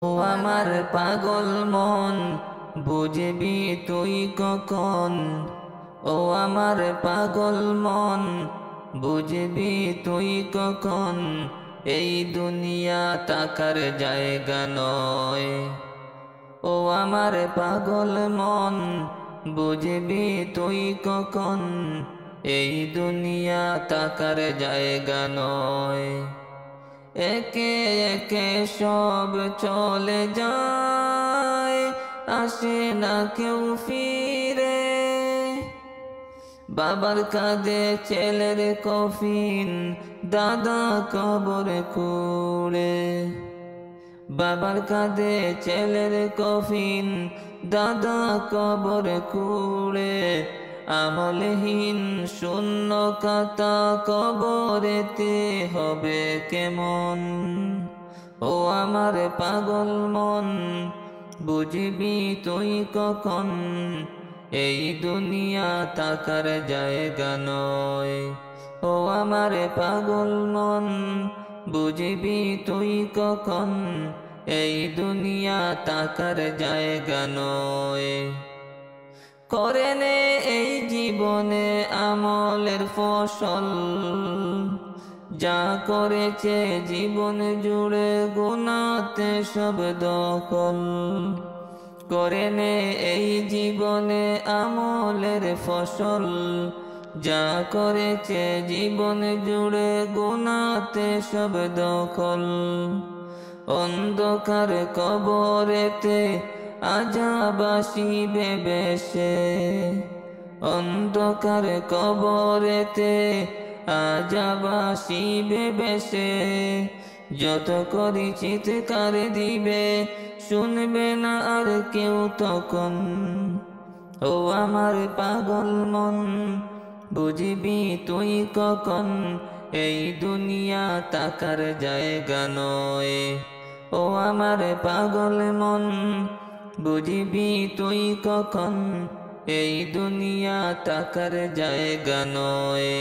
ও আমার পাগল মন, বুঝবি তুই কখন? ও আমার পাগল মন, বুঝবি তুই কখন? এই দুনিয়া টাকার জায়গা নয়। ও আমার পাগল মন, বুঝবি তুই কখন? এই দুনিয়া টাকার জায়গা নয়। একে একে সব চলে যায়, আসে না কেউ ফিরে। বাবার কাঁধে ছেলের কফিন, দাদা কবর খুঁড়ে। বাবার কাঁধে ছেলের কফিন, দাদা কবর খুঁড়ে। আমলহীন শূন্য কাতা কবরেতে হবে কেমন? ও আমার পাগল মন, বুঝবি তুই কখন? এই দুনিয়া টাকার জায়গা নয়। ও আমার পাগল মন, বুঝবি তুই কখন? এই দুনিয়া টাকার জায়গা নয়। করে নে এই জীবনে আমলের ফসল, যা করেছে জীবন জুড়ে গুনাতে সব দখল। করে নে এই জীবনে আমলের ফসল, যা করেছে জীবন জুড়ে গুনাতে সব দখল। অন্ধকার কবরেতে আযাব আসিবে বেশে। অন্ধকার কবরেতে আযাব আসিবে বেশে। যত করি চিৎকার দিবে, শুনবে না আর কেউ তখন। ও আমার পাগল মন, বুঝবি তুই কখন? এই দুনিয়া টাকার জায়গা নয়। ও আমার পাগল মন, বুঝবি তুই কখন? এই দুনিয়া টাকার জায়গা নয়।